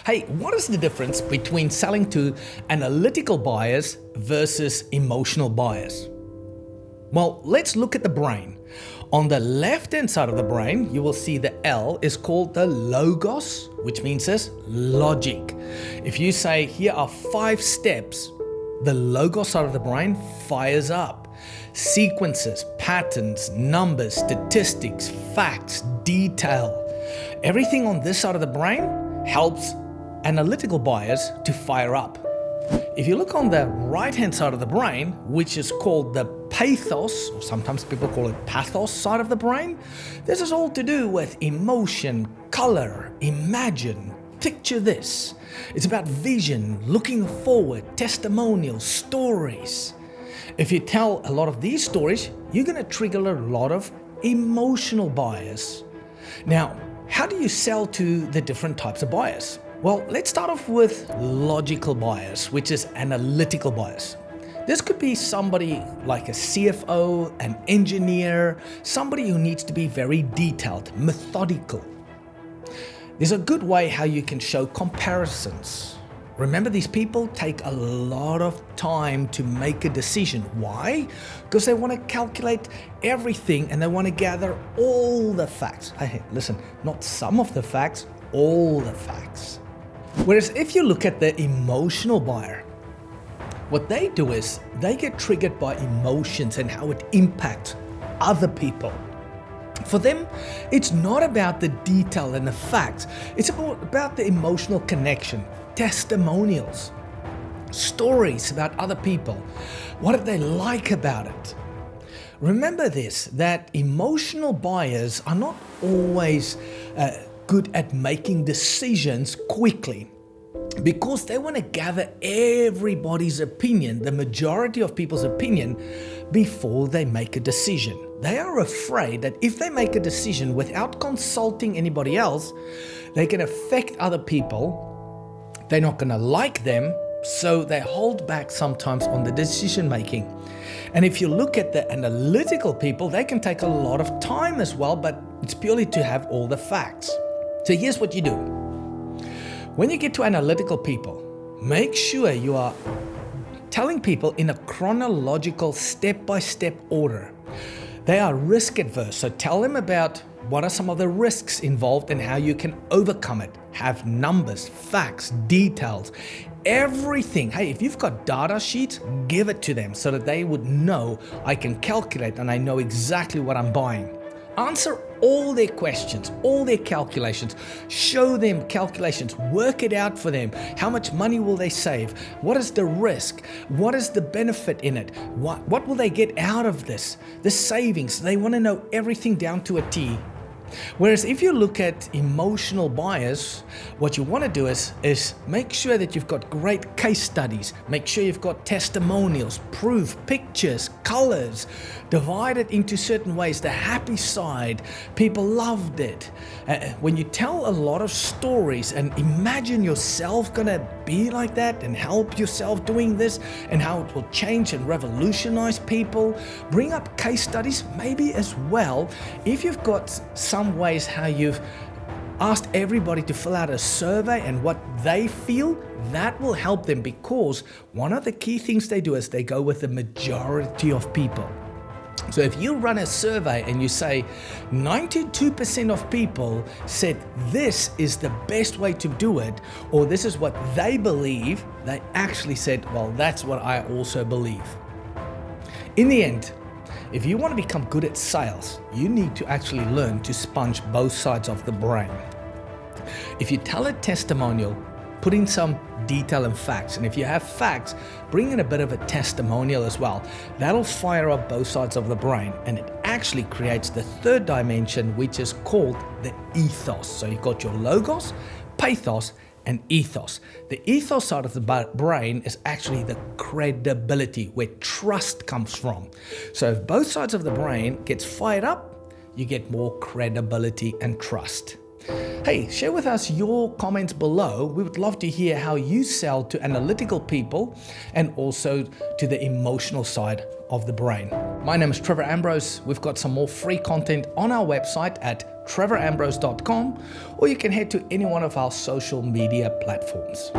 Hey, what is the difference between selling to analytical buyers versus emotional buyers? Well, let's look at the brain. On the left-hand side of the brain, you will see the L is called the logos, which means this logic. If you say, here are 5 steps, the logos side of the brain fires up. Sequences, patterns, numbers, statistics, facts, detail. Everything on this side of the brain helps analytical buyers to fire up. If you look on the right-hand side of the brain, which is called the Pathos, or sometimes people call it Pathos side of the brain, this is all to do with emotion, color, imagine, picture this. It's about vision, looking forward, testimonials, stories. If you tell a lot of these stories, you're going to trigger a lot of emotional buyers. Now, how do you sell to the different types of buyers? Well, let's start off with logical buyers, which is analytical buyers. This could be somebody like a CFO, an engineer, somebody who needs to be very detailed, methodical. There's a good way how you can show comparisons. Remember, these people take a lot of time to make a decision. Why? Because they want to calculate everything and they want to gather all the facts. Hey, listen, not some of the facts, all the facts. Whereas if you look at the emotional buyer, what they do is they get triggered by emotions and how it impacts other people. For them, it's not about the detail and the facts. It's about the emotional connection, testimonials, stories about other people. What did they like about it? Remember this, that emotional buyers are not always good at making decisions quickly, because they want to gather everybody's opinion, the majority of people's opinion, before they make a decision. They are afraid that if they make a decision without consulting anybody else, they can affect other people. They're not going to like them, so they hold back sometimes on the decision making. And if you look at the analytical people, they can take a lot of time as well, but it's purely to have all the facts. So here's what you do. When you get to analytical people, make sure you are telling people in a chronological step-by-step order. They are risk adverse, so tell them about what are some of the risks involved and how you can overcome it. Have numbers, facts, details, everything. Hey, if you've got data sheets, give it to them so that they would know I can calculate and I know exactly what I'm buying. Answer all their questions, all their calculations. Show them calculations. Work it out for them. How much money will they save? What is the risk? What is the benefit in it? What will they get out of this? The savings. They want to know everything down to a T. Whereas if you look at emotional buyers, what you want to do is make sure that you've got great case studies, make sure you've got testimonials, proof, pictures, colors, divide it into certain ways. The happy side, people loved it. When you tell a lot of stories and imagine yourself gonna be like that and help yourself doing this and how it will change and revolutionize people, bring up case studies maybe as well. If you've got some ways how you've asked everybody to fill out a survey and what they feel, that will help them, because one of the key things they do is they go with the majority of people. So if you run a survey and you say 92% of people said this is the best way to do it, or this is what they believe, they actually said, well, that's what I also believe. In the end, if you want to become good at sales, you need to actually learn to sponge both sides of the brain. If you tell a testimonial, put in some detail and facts. And if you have facts, bring in a bit of a testimonial as well. That'll fire up both sides of the brain. And it actually creates the third dimension, which is called the ethos. So you've got your logos, pathos, and ethos. The ethos side of the brain is actually the credibility, where trust comes from. So if both sides of the brain gets fired up, you get more credibility and trust. Hey, share with us your comments below. We would love to hear how you sell to analytical people and also to the emotional side of the brain. My name is Trevor Ambrose. We've got some more free content on our website at trevorambrose.com, or you can head to any one of our social media platforms.